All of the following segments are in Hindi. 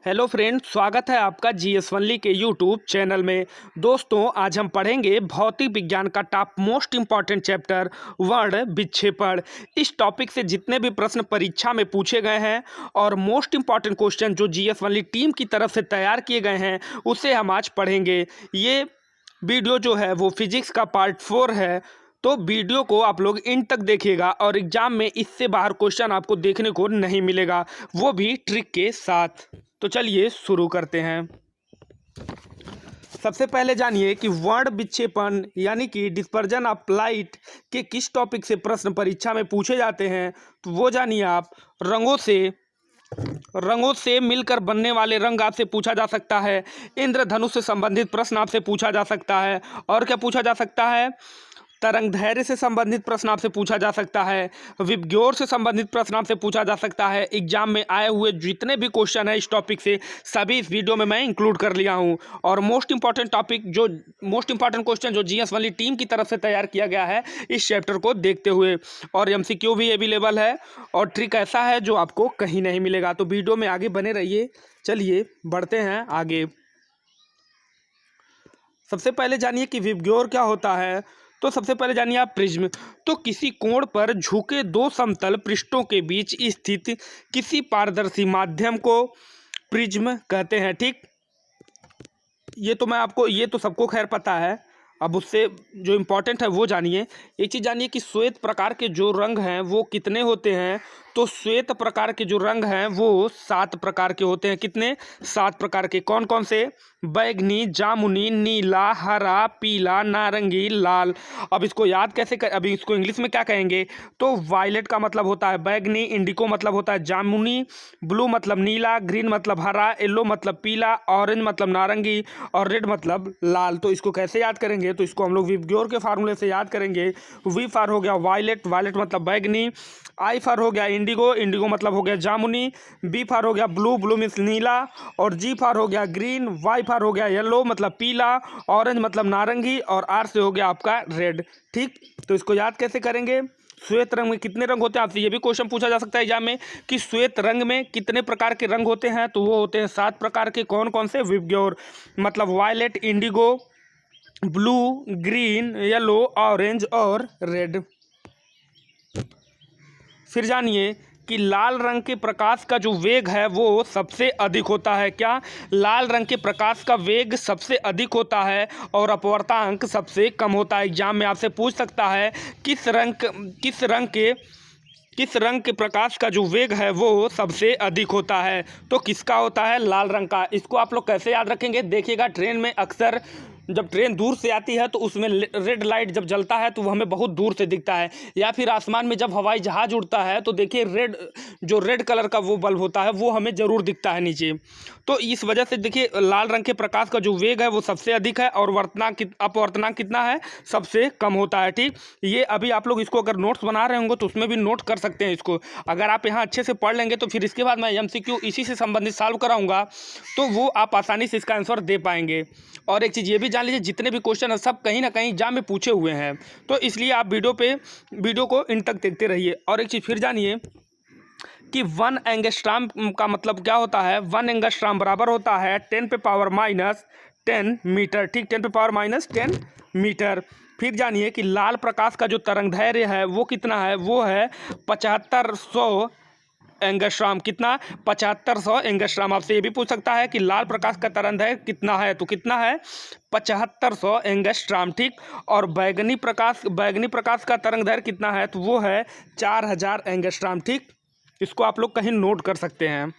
हेलो फ्रेंड, स्वागत है आपका जीएस वनली के यूट्यूब चैनल में। दोस्तों, आज हम पढ़ेंगे भौतिक विज्ञान का टॉप मोस्ट इम्पॉर्टेंट चैप्टर वर्ण विक्षेपण। इस टॉपिक से जितने भी प्रश्न परीक्षा में पूछे गए हैं और मोस्ट इम्पॉर्टेंट क्वेश्चन जो जीएस वनली टीम की तरफ से तैयार किए गए हैं उसे हम आज पढ़ेंगे। ये वीडियो जो है वो फिजिक्स का पार्ट 4 है, तो वीडियो को आप लोग इन तक देखिएगा और एग्जाम में इससे बाहर क्वेश्चन आपको देखने को नहीं मिलेगा, वो भी ट्रिक के साथ। तो चलिए शुरू करते हैं। सबसे पहले जानिए कि वर्ण विक्षेपण यानी कि डिस्पर्जन ऑफ लाइट के किस टॉपिक से प्रश्न परीक्षा में पूछे जाते हैं। तो वो जानिए आप। रंगों से मिलकर बनने वाले रंग आपसे पूछा जा सकता है। इंद्रधनुष से संबंधित प्रश्न आपसे पूछा जा सकता है। और क्या पूछा जा सकता है? तरंग दैर्घ्य से संबंधित प्रश्न आपसे पूछा जा सकता है। विबग्योर से संबंधित प्रश्न आपसे पूछा जा सकता है। एग्जाम में आए हुए जितने भी क्वेश्चन है इस टॉपिक से सभी इस वीडियो में मैं इंक्लूड कर लिया हूं। और मोस्ट इंपॉर्टेंट क्वेश्चन जो जीएस वाली टीम की तरफ से तैयार किया गया है इस चैप्टर को देखते हुए। और एमसीक्यू भी अवेलेबल है और ट्रिक ऐसा है जो आपको कहीं नहीं मिलेगा। तो वीडियो में आगे बने रहिए। चलिए बढ़ते हैं आगे। सबसे पहले जानिए कि विबग्योर क्या होता है। तो सबसे पहले जानिए आप प्रिज्म। तो किसी कोण पर झुके दो समतल पृष्ठों के बीच स्थित किसी पारदर्शी माध्यम को प्रिज्म कहते हैं। ठीक, ये तो सबको खैर पता है। अब उससे जो इम्पोर्टेंट है वो जानिए। एक चीज़ जानिए कि श्वेत प्रकार के जो रंग हैं वो कितने होते हैं। तो श्वेत प्रकार के जो रंग हैं वो 7 प्रकार के होते हैं। कितने? 7 प्रकार के। कौन कौन से? बैगनी, जामुनी, नीला, हरा, पीला, नारंगी, लाल। अब इसको याद कैसे कर, अभी इसको इंग्लिश में क्या कहेंगे? तो वायलेट का मतलब होता है बैगनी, इंडिको मतलब होता है जामुनी, ब्लू मतलब नीला, ग्रीन मतलब हरा, येलो मतलब पीला, ऑरेंज मतलब नारंगी और रेड मतलब लाल। तो इसको कैसे याद करेंगे? तो इसको हम लोग विबग्योर के फार्मूले से याद करेंगे। वी फॉर हो गया वायलेट, वायलेट मतलब बैगनी। आई फॉर हो गया इंडिगो, इंडिगो मतलब हो गया जामुनी। बी फॉर हो गया ब्लू, ब्लू मीन्स नीला। और जी फॉर हो गया ग्रीन। वाई फॉर हो गया येलो मतलब पीला। ऑरेंज मतलब नारंगी। और आर से हो गया आपका रेड। ठीक, तो इसको याद कैसे करेंगे? श्वेत रंग में कितने रंग होते हैं? आपसे ये भी क्वेश्चन पूछा जा सकता है एग्जाम में कि श्वेत रंग में कितने प्रकार के रंग होते हैं। तो वो होते हैं 7 प्रकार के। कौन कौन से? विबग्योर मतलब violet, indigo, blue, green, yellow, orange और रेड। फिर जानिए कि लाल रंग के प्रकाश का जो वेग है वो सबसे अधिक होता है। क्या? लाल रंग के प्रकाश का वेग सबसे अधिक होता है और अपवर्तनांक सबसे कम होता है। एग्जाम में आपसे पूछ सकता है किस रंग के प्रकाश का जो वेग है वो सबसे अधिक होता है। तो किसका होता है? लाल रंग का। इसको आप लोग कैसे याद रखेंगे? देखिएगा, ट्रेन में अक्सर जब ट्रेन दूर से आती है तो उसमें रेड लाइट जब जलता है तो वो हमें बहुत दूर से दिखता है। या फिर आसमान में जब हवाई जहाज उड़ता है तो देखिए रेड कलर का वो बल्ब होता है वो हमें ज़रूर दिखता है नीचे। तो इस वजह से देखिए लाल रंग के प्रकाश का जो वेग है वो सबसे अधिक है और अपवर्तनांक कितना है? सबसे कम होता है। ठीक, ये अभी आप लोग इसको अगर नोट्स बना रहे होंगे तो उसमें भी नोट कर सकते हैं इसको। अगर आप यहाँ अच्छे से पढ़ लेंगे तो फिर इसके बाद मैं एमसीक्यू इसी से संबंधित सॉल्व कराऊंगा तो वो आप आसानी से इसका आंसर दे पाएंगे। और एक चीज़ ये भी जान लीजिए, जितने भी क्वेश्चन है सब कहीं ना कहीं एग्जाम में पूछे हुए हैं, तो इसलिए आप वीडियो को इन तक देखते रहिए। और एक चीज़ फिर जानिए कि 1 एंगस्ट्रॉम का मतलब क्या होता है। 1 एंगस्ट्रॉम बराबर होता है 10⁻⁻10 मीटर। ठीक, 10⁻⁻10 मीटर। फिर जानिए कि लाल प्रकाश का जो तरंग दैर्घ्य है वो कितना है? वो है 7500 एंगस्ट्रॉम। कितना? 7500 एंगस्ट्रॉम। आपसे ये भी पूछ सकता है कि लाल प्रकाश का तरंगदैर्घ्य कितना है। तो कितना है? 7500 एंगस्ट्रॉम। ठीक, और बैगनी प्रकाश का तरंगदैर्घ्य कितना है? तो वो है 4000 एंगस्ट्रॉम। ठीक, इसको आप लोग कहीं नोट कर सकते हैं।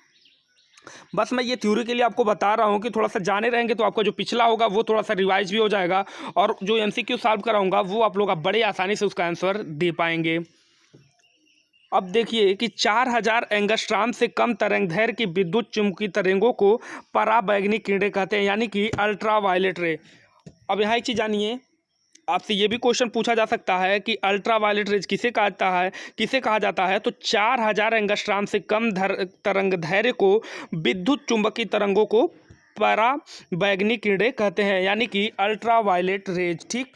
बस मैं ये थ्योरी के लिए आपको बता रहा हूँ कि थोड़ा सा जाने रहेंगे तो आपका जो पिछला होगा वो थोड़ा सा रिवाइज भी हो जाएगा और जो एमसीक्यू सॉल्व कराऊंगा वो आप लोग बड़े आसानी से उसका आंसर दे पाएंगे। अब देखिए कि 4000 एंगस्ट्रॉम से कम तरंगदैर्घ्य की विद्युत चुम्बकीय तरंगों को पराबैंगनी किरणें कहते हैं, यानी कि अल्ट्रा वायलेट रे। अब यहाँ एक चीज़ जानिए, आपसे ये भी क्वेश्चन पूछा जा सकता है कि अल्ट्रा वायलेट रेज किसे कहा जाता है। तो 4000 एंगस्ट्रॉम से कम तरंगदैर्घ्य को विद्युत चुम्बकीय तरंगों को पराबैंगनी किरणें कहते हैं, यानी कि अल्ट्रा वायलेट रेज। ठीक,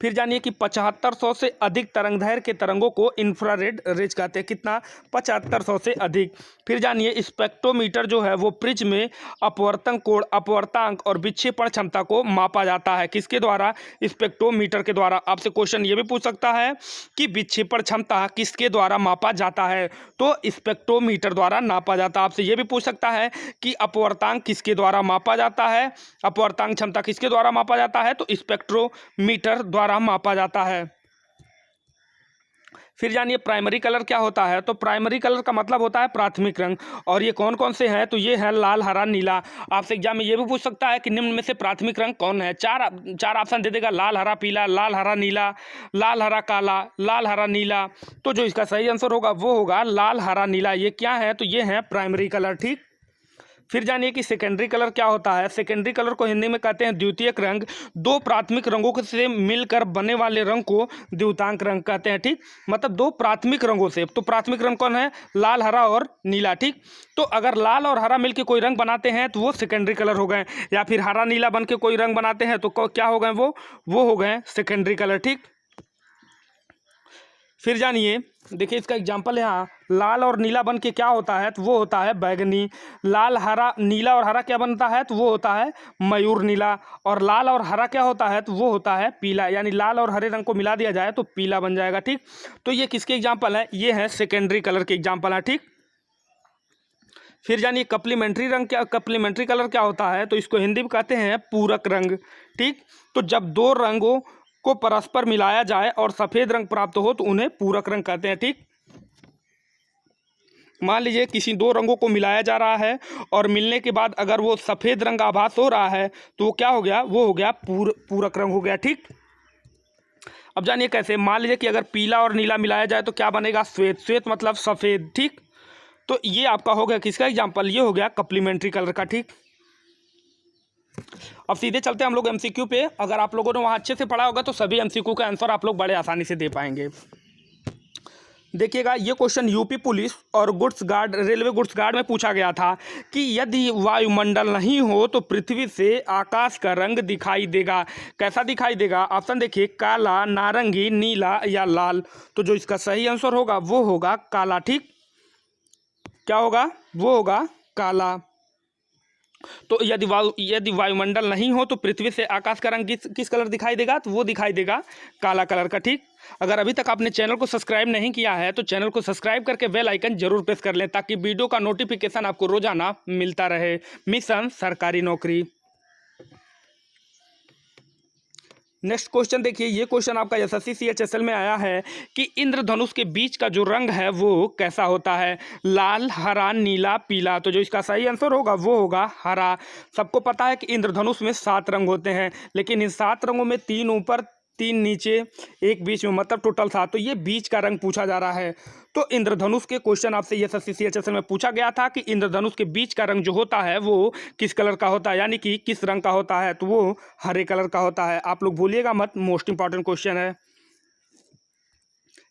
फिर जानिए कि 7500 से अधिक तरंगदैर्घ्य के तरंगों को इंफ्रारेड रेज कहते हैं। कितना? 7500 से अधिक। फिर जानिए स्पेक्ट्रोमीटर जो है वो प्रिज्म में अपवर्तन कोण, अपवर्तांक और विक्षेपण क्षमता को मापा जाता है। किसके द्वारा? स्पेक्ट्रोमीटर के द्वारा। आपसे क्वेश्चन ये भी पूछ सकता है कि विक्षेपण क्षमता किसके द्वारा मापा जाता है, तो स्पेक्ट्रोमीटर द्वारा नापा जाता है। आपसे ये भी पूछ सकता है कि अपवर्तांक किसके द्वारा मापा जाता है, अपवर्तांक क्षमता किसके द्वारा मापा जाता है, तो स्पेक्ट्रोमीटर द्वारा मापा जाता है। फिर जानिए प्राइमरी कलर क्या होता है, तो प्राइमरी कलर का मतलब होता है प्राथमिक रंग। और ये कौन कौन से हैं, तो ये है लाल, हरा, नीला। आपसे एग्जाम में ये भी पूछ सकता है कि निम्न में से प्राथमिक रंग कौन है। चार ऑप्शन दे देगा, लाल, हरा, पीला, लाल, हरा, नीला, लाल, हरा, काला, लाल, हरा, नीला। तो जो इसका सही आंसर होगा वो होगा लाल, हरा, नीला। ये क्या है, तो ये है प्राइमरी कलर। ठीक। फिर जानिए कि सेकेंडरी कलर क्या होता है। सेकेंडरी कलर को हिंदी में कहते हैं द्वितीयक रंग। दो प्राथमिक रंगों से मिलकर बने वाले रंग को द्वितांक रंग कहते हैं। ठीक, मतलब दो प्राथमिक रंगों से। तो प्राथमिक रंग कौन है? लाल, हरा और नीला। ठीक, तो अगर लाल और हरा मिलकर कोई रंग बनाते हैं तो वो सेकेंडरी कलर हो गए, या फिर हरा नीला बन के कोई रंग बनाते हैं तो क्या हो गए, वो हो गए सेकेंडरी कलर। ठीक। फिर जानिए, देखिए इसका एग्जाम्पल यहाँ, लाल और नीला बन के क्या होता है, तो वो होता है बैगनी। लाल, हरा, नीला और हरा क्या बनता है, तो वो होता है मयूर नीला। और लाल और हरा क्या होता है, तो वो होता है पीला। यानी लाल और हरे रंग को मिला दिया जाए तो पीला बन जाएगा। ठीक, तो ये किसके एग्जाम्पल है? ये है सेकेंडरी कलर के एग्जाम्पल है। ठीक। फिर जानिए कप्लीमेंट्री रंग क्या, कप्लीमेंट्री कलर क्या होता है, तो इसको हिंदी में कहते हैं पूरक रंग। ठीक, तो जब दो रंगों को परस्पर मिलाया जाए और सफेद रंग प्राप्त हो तो उन्हें पूरक रंग कहते हैं। ठीक, मान लीजिए किसी दो रंगों को मिलाया जा रहा है और मिलने के बाद अगर वो सफेद रंग का आभास हो रहा है तो वो क्या हो गया, वो हो गया पूरक रंग हो गया। ठीक, अब जानिए कैसे। मान लीजिए कि अगर पीला और नीला मिलाया जाए तो क्या बनेगा, श्वेत। श्वेत मतलब सफेद। ठीक, तो ये आपका हो गया किसका एग्जाम्पल, ये हो गया कप्लीमेंट्री कलर का। ठीक, अब सीधे चलते हैं हम लोग एमसीक्यू पे। अगर आप लोगों ने वहाँ अच्छे से पढ़ा होगा तो सभी एमसीक्यू का आंसर आप लोग बड़े आसानी से दे पाएंगे। देखिएगा, ये क्वेश्चन यूपी पुलिस और goods guard, railway goods guard में पूछा गया था कि यदि वायुमंडल नहीं हो तो पृथ्वी से आकाश का रंग दिखाई देगा। कैसा दिखाई देगा? ऑप्शन देखिए, काला, नारंगी, नीला या लाल। तो जो इसका सही आंसर होगा वो होगा काला। ठीक, क्या होगा, वो होगा काला। तो यदि वायुमंडल नहीं हो तो पृथ्वी से आकाश का रंग किस कलर दिखाई देगा, तो वो दिखाई देगा काला कलर का। ठीक, अगर अभी तक आपने चैनल को सब्सक्राइब नहीं किया है तो चैनल को सब्सक्राइब करके बेल आइकन जरूर प्रेस कर लें ताकि वीडियो का नोटिफिकेशन आपको रोजाना मिलता रहे। मिशन सरकारी नौकरी। नेक्स्ट क्वेश्चन देखिए, ये क्वेश्चन आपका एसएससी सीएचएसएल में आया है कि इंद्रधनुष के बीच का जो रंग है वो कैसा होता है, लाल, हरा, नीला, पीला। तो जो इसका सही आंसर होगा वो होगा हरा। सबको पता है कि इंद्रधनुष में 7 रंग होते हैं, लेकिन इन 7 रंगों में 3 ऊपर, 3 नीचे, 1 बीच में, मतलब टोटल 7। तो ये बीच का रंग पूछा जा रहा है। तो इंद्रधनुष के क्वेश्चन आपसे एसएससी सीएचएसएल में पूछा गया था कि इंद्रधनुष के बीच का रंग जो होता है वो किस कलर का होता है, यानी कि किस रंग का होता है, तो वो हरे कलर का होता है। आप लोग भूलिएगा मत, मोस्ट इंपॉर्टेंट क्वेश्चन है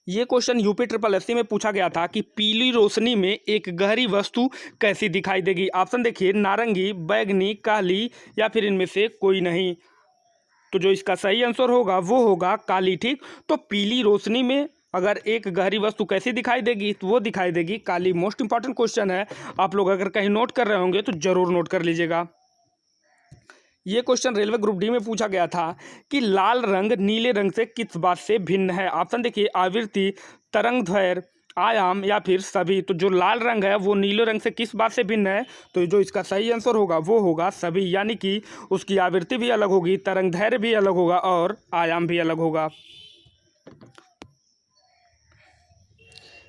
ये। क्वेश्चन यूपी ट्रिपल एससी में पूछा गया था कि पीली रोशनी में एक गहरी वस्तु कैसी दिखाई देगी। ऑप्शन देखिए, नारंगी, बैगनी, काली या फिर इनमें से कोई नहीं। तो जो इसका सही आंसर होगा वो होगा काली। ठीक, तो पीली रोशनी में अगर एक गहरी वस्तु कैसी दिखाई देगी, तो वो दिखाई देगी काली। मोस्ट इंपॉर्टेंट क्वेश्चन है, आप लोग अगर कहीं नोट कर रहे होंगे तो जरूर नोट कर लीजिएगा। ये क्वेश्चन रेलवे ग्रुप डी में पूछा गया था कि लाल रंग नीले रंग से किस बात से भिन्न है। ऑप्शन देखिए, आवृत्ति, तरंग दैर्घ्य, आयाम या फिर सभी। तो जो लाल रंग है वो नीले रंग से किस बात से भिन्न है, तो जो इसका सही आंसर होगा वो होगा सभी। यानी कि उसकी आवृत्ति भी अलग होगी, तरंग दैर्घ्य भी अलग होगा और आयाम भी अलग होगा।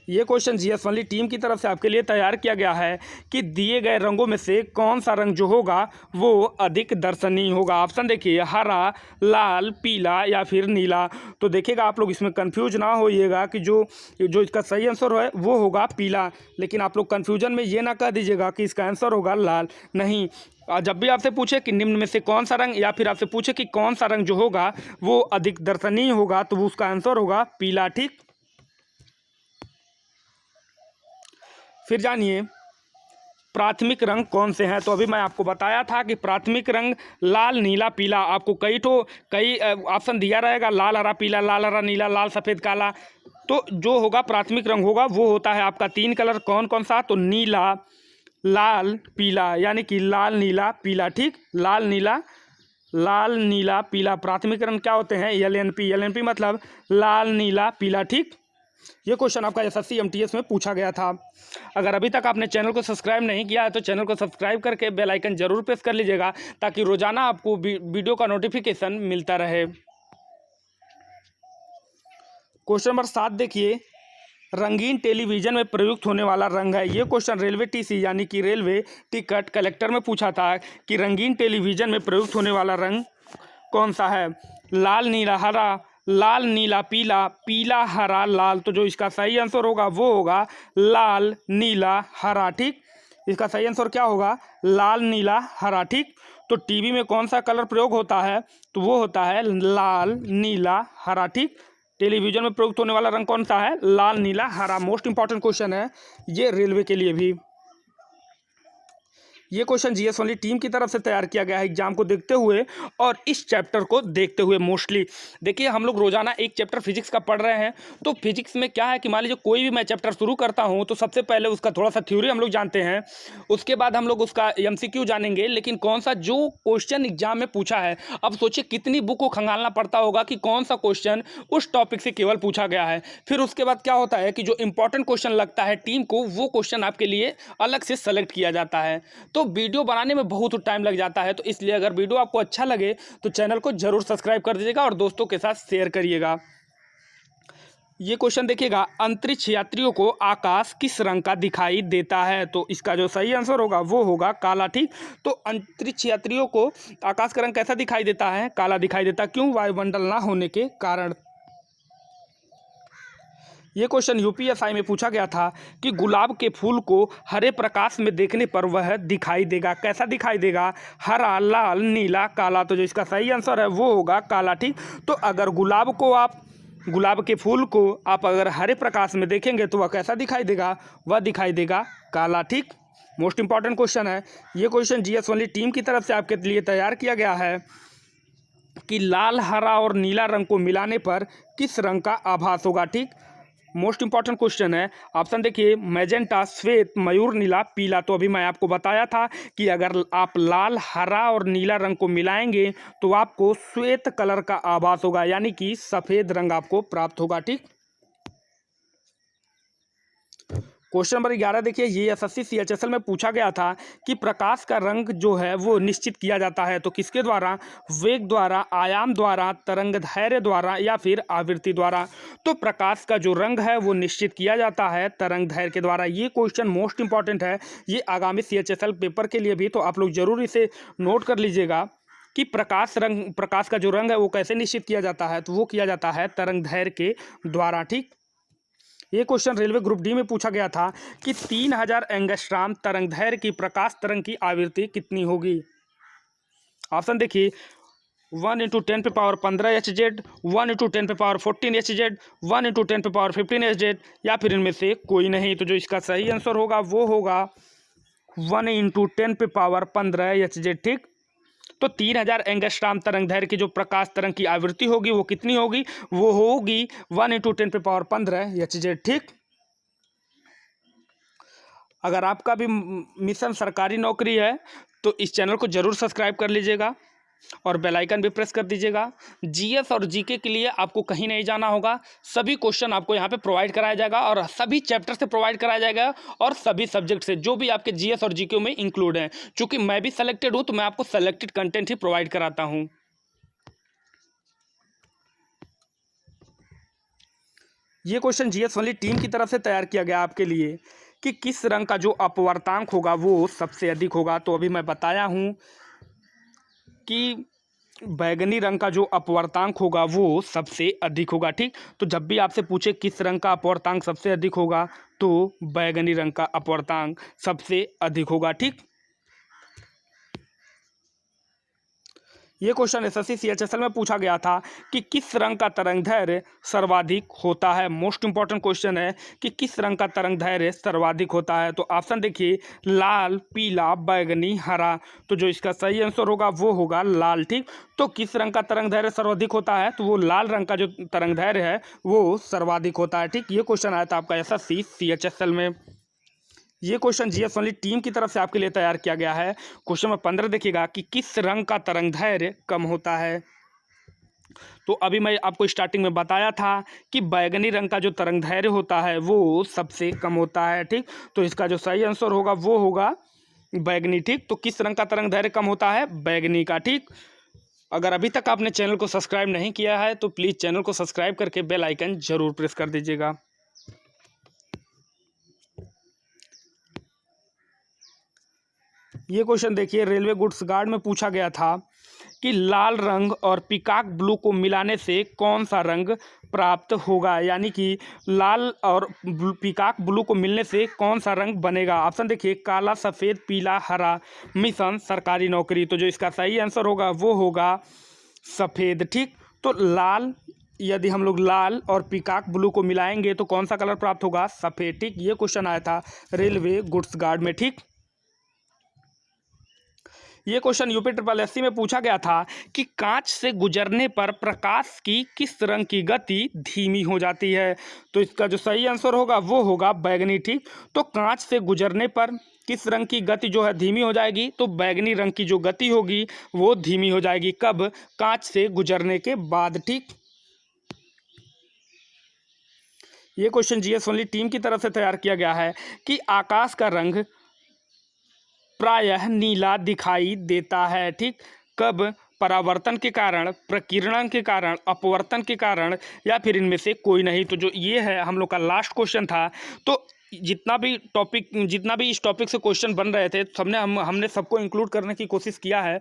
ये क्वेश्चन जीएस ओनली टीम की तरफ से आपके लिए तैयार किया गया है कि दिए गए रंगों में से कौन सा रंग जो होगा वो अधिक दर्शनीय होगा। ऑप्शन देखिए, हरा, लाल, पीला या फिर नीला। तो देखिएगा आप लोग इसमें कंफ्यूज ना होइएगा कि जो इसका सही आंसर है वो होगा पीला, लेकिन आप लोग कंफ्यूजन में ये ना कह दीजिएगा कि इसका आंसर होगा लाल। नहीं, जब भी आपसे पूछे कि निम्न में से कौन सा रंग, या फिर आपसे पूछे कि कौन सा रंग जो होगा वो अधिक दर्शनीय होगा, तो वो उसका आंसर होगा पीला। ठीक, फिर जानिए प्राथमिक रंग कौन से हैं? तो अभी मैं आपको बताया था कि प्राथमिक रंग लाल, नीला, पीला। आपको कई ऑप्शन दिया रहेगा, लाल, हरा, पीला, लाल, हरा, नीला, लाल, सफ़ेद, काला। तो जो होगा प्राथमिक रंग होगा वो होता है आपका 3 कलर। कौन कौन सा? तो नीला, लाल, पीला, यानी कि लाल, नीला, पीला। ठीक, लाल नीला पीला प्राथमिक रंग क्या होते हैं? एलएनपी मतलब लाल नीला पीला। ठीक, ये क्वेश्चन आपका एसएससी एमटीएस में पूछा गया था। अगर अभी तक आपने चैनल को सब्सक्राइब नहीं किया है तो चैनल को सब्सक्राइब करके बेल आइकन जरूर प्रेस कर लीजिएगा, ताकि रोजाना आपको वीडियो का नोटिफिकेशन मिलता रहे। क्वेश्चन नंबर 7 देखिए, रंगीन टेलीविजन में प्रयुक्त होने वाला रंग है। ये क्वेश्चन रेलवे टीसी यानी कि रेलवे टिकट कलेक्टर में पूछा था कि रंगीन टेलीविजन में प्रयुक्त होने वाला रंग कौन सा है? लाल, नीला, हरा, लाल, नीला, पीला, पीला, हरा, लाल। तो जो इसका सही आंसर होगा वो होगा लाल, नीला, हरा। ठीक, इसका सही आंसर क्या होगा? लाल, नीला, हरा। ठीक, तो टीवी में कौन सा कलर प्रयोग होता है? तो वो होता है लाल, नीला, हरा। ठीक, टेलीविजन में प्रयुक्त होने वाला रंग कौन सा है? लाल, नीला, हरा। मोस्ट इंपॉर्टेंट क्वेश्चन है ये रेलवे के लिए भी। ये क्वेश्चन जीएस वाली टीम की तरफ से तैयार किया गया है एग्जाम को देखते हुए और इस चैप्टर को देखते हुए। मोस्टली देखिए, हम लोग रोजाना एक चैप्टर फिजिक्स का पढ़ रहे हैं। तो फिजिक्स में क्या है कि मान लीजिए कोई भी मैं चैप्टर शुरू करता हूं तो सबसे पहले उसका थोड़ा सा थ्योरी हम लोग जानते हैं, उसके बाद हम लोग उसका एमसीक्यू जानेंगे। लेकिन कौन सा जो क्वेश्चन एग्जाम में पूछा है, अब सोचिए कितनी बुक को खंगालना पड़ता होगा कि कौन सा क्वेश्चन उस टॉपिक से केवल पूछा गया है। फिर उसके बाद क्या होता है कि जो इंपॉर्टेंट क्वेश्चन लगता है टीम को, वो क्वेश्चन आपके लिए अलग से सेलेक्ट किया जाता है। तो वीडियो बनाने में बहुत टाइम लग जाता है। तो इसलिए अगर वीडियो आपको अच्छा लगे तो चैनल को जरूर सब्सक्राइब कर दीजिएगा और दोस्तों के साथ शेयर करिएगा। ये क्वेश्चन देखिएगा, अंतरिक्ष यात्रियों को आकाश किस रंग का दिखाई देता है? तो इसका जो सही आंसर होगा वो होगा काला। ठीक, तो अंतरिक्ष यात्रियों को आकाश का रंग कैसा दिखाई देता है? काला दिखाई देता। क्यों? वायुमंडल ना होने के कारण। ये क्वेश्चन यूपीएसआई में पूछा गया था कि गुलाब के फूल को हरे प्रकाश में देखने पर वह दिखाई देगा। कैसा दिखाई देगा? हरा, लाल, नीला, काला। तो जो इसका सही आंसर है वो होगा काला। ठीक, तो अगर गुलाब के फूल को आप अगर हरे प्रकाश में देखेंगे तो वह कैसा दिखाई देगा? वह दिखाई देगा काला। ठीक, मोस्ट इंपॉर्टेंट क्वेश्चन है ये क्वेश्चन जीएस वाली टीम की तरफ से आपके लिए तैयार किया गया है कि लाल, हरा और नीला रंग को मिलाने पर किस रंग का आभास होगा। ठीक, मोस्ट इंपॉर्टेंट क्वेश्चन है। ऑप्शन देखिए, मैजेंटा, श्वेत, मयूर नीला, पीला। तो अभी मैं आपको बताया था कि अगर आप लाल, हरा और नीला रंग को मिलाएंगे तो आपको श्वेत कलर का आभास होगा, यानी कि सफेद रंग आपको प्राप्त होगा। ठीक, क्वेश्चन नंबर 11 देखिए, ये एसएससी सीएचएसएल में पूछा गया था कि प्रकाश का रंग जो है वो निश्चित किया जाता है। तो किसके द्वारा? वेग द्वारा, आयाम द्वारा, तरंगदैर्घ्य द्वारा या फिर आवृत्ति द्वारा। तो प्रकाश का जो रंग है वो निश्चित किया जाता है तरंगदैर्घ्य के द्वारा। ये क्वेश्चन मोस्ट इंपॉर्टेंट है ये आगामी सीएचएसएल पेपर के लिए भी। तो आप लोग जरूर इसे नोट कर लीजिएगा कि प्रकाश का जो रंग है वो कैसे निश्चित किया जाता है? तो वो किया जाता है तरंगदैर्घ्य के द्वारा। ठीक, ये क्वेश्चन रेलवे ग्रुप डी में पूछा गया था कि 3000 एंगस्ट्राम तरंगदैर्घ्य की प्रकाश तरंग की आवृत्ति कितनी होगी? ऑप्शन देखिए, 1 × 10⁻15 HZ, 1 × 10⁻14 HZ, 1 × 10⁻15 HZ, या फिर इनमें से कोई नहीं। तो जो इसका सही आंसर होगा वो होगा 1 × 10⁻15 HZ। ठीक, तो 3000 एंगस्ट्राम तरंगदैर्घ्य की जो प्रकाश तरंग की आवृत्ति होगी वो कितनी होगी? वो होगी 1 × 10⁻15 HZ। ठीक, अगर आपका भी मिशन सरकारी नौकरी है तो इस चैनल को जरूर सब्सक्राइब कर लीजिएगा और बेल आइकन भी प्रेस कर दीजिएगा। जीएस और जीके के लिए आपको कहीं नहीं जाना होगा, सभी क्वेश्चन आपको यहाँ पे प्रोवाइड कराया जाएगा और सभी चैप्टर से प्रोवाइड कराया जाएगा और सभी सब्जेक्ट से जो भी आपके जीएस और जीके में इंक्लूड हैं। चूंकि मैं भी सेलेक्टेड हूँ तो मैं आपको सेलेक्टेड कंटेंट ही प्रोवाइड कराता हूँ। ये क्वेश्चन जीएस वाली टीम की तरफ से तैयार किया गया आपके लिए कि किस रंग का जो अपवर्तांक होगा वो सबसे अधिक होगा। तो अभी मैं बताया हूँ कि बैगनी रंग का जो अपवर्तांक होगा वो सबसे अधिक होगा। ठीक, तो जब भी आपसे पूछे किस रंग का अपवर्तांक सबसे अधिक होगा तो बैगनी रंग का अपवर्तांक सबसे अधिक होगा। ठीक, ये क्वेश्चन एसएससी सीएचएसएल में पूछा गया था कि किस रंग का तरंगदैर्घ्य सर्वाधिक होता है। मोस्ट इंपॉर्टेंट क्वेश्चन है कि किस रंग का तरंगदैर्घ्य सर्वाधिक होता है। तो ऑप्शन देखिए, लाल, पीला, बैगनी, हरा। तो जो इसका सही आंसर होगा वो होगा लाल। ठीक, तो किस रंग का तरंगदैर्घ्य सर्वाधिक होता है, तो वो लाल रंग का जो तरंगदैर्घ्य है वो सर्वाधिक होता है। ठीक, ये क्वेश्चन आया था आपका एसएससी सीएचएसएल में। ये क्वेश्चन जीएस ओनली टीम की तरफ से आपके लिए तैयार किया गया है। क्वेश्चन नंबर 15 देखिएगा कि किस रंग का तरंगदैर्घ्य कम होता है। तो अभी मैं आपको स्टार्टिंग में बताया था कि बैगनी रंग का जो तरंगदैर्घ्य होता है वो सबसे कम होता है। ठीक, तो इसका जो सही आंसर होगा वो होगा बैगनी। ठीक, तो किस रंग का तरंगदैर्घ्य कम होता है, बैगनी का। ठीक, अगर अभी तक आपने चैनल को सब्सक्राइब नहीं किया है तो प्लीज़ चैनल को सब्सक्राइब करके बेल आइकन जरूर प्रेस कर दीजिएगा। ये क्वेश्चन देखिए, रेलवे गुड्स गार्ड में पूछा गया था कि लाल रंग और पीकॉक ब्लू को मिलाने से कौन सा रंग प्राप्त होगा, यानी कि लाल और पीकॉक ब्लू को मिलने से कौन सा रंग बनेगा। ऑप्शन देखिए, काला, सफ़ेद, पीला, हरा, मिशन, सरकारी नौकरी। तो जो इसका सही आंसर होगा वो होगा सफ़ेद। ठीक, तो लाल, यदि हम लोग लाल और पीकॉक ब्लू को मिलाएंगे तो कौन सा कलर प्राप्त होगा, सफ़ेद। ठीक, ये क्वेश्चन आया था रेलवे गुड्स गार्ड में। ठीक, ये क्वेश्चन यूपी ट्रिपल एससी में पूछा गया था कि कांच से गुजरने पर प्रकाश की किस रंग की गति धीमी हो जाती है। तो इसका जो सही आंसर होगा वो होगा बैगनी। ठीक, तो कांच से गुजरने पर किस रंग की गति जो है धीमी हो जाएगी, तो बैगनी रंग की जो गति होगी वो धीमी हो जाएगी। कब, कांच से गुजरने के बाद। ठीक, ये क्वेश्चन जीएस ओनली टीम की तरफ से तैयार किया गया है कि आकाश का रंग प्रायः नीला दिखाई देता है। ठीक, कब, परावर्तन के कारण, प्रकीर्णन के कारण, अपवर्तन के कारण, या फिर इनमें से कोई नहीं। तो जो ये है हम लोग का लास्ट क्वेश्चन था। तो जितना भी इस टॉपिक से क्वेश्चन बन रहे थे हमने सबको इंक्लूड करने की कोशिश किया है।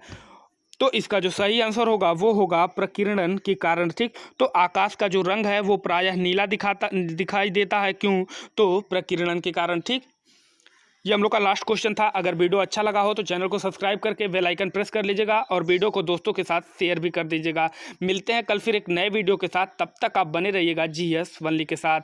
तो इसका जो सही आंसर होगा वो होगा प्रकीर्णन के कारण। ठीक, तो आकाश का जो रंग है वो प्रायः नीला दिखाई देता है। क्यों, तो प्रकीर्णन के कारण। ठीक, ये हम लोग का लास्ट क्वेश्चन था। अगर वीडियो अच्छा लगा हो तो चैनल को सब्सक्राइब करके बेल आइकन प्रेस कर लीजिएगा और वीडियो को दोस्तों के साथ शेयर भी कर दीजिएगा। मिलते हैं कल फिर एक नए वीडियो के साथ, तब तक आप बने रहिएगा जीएस ओनली के साथ।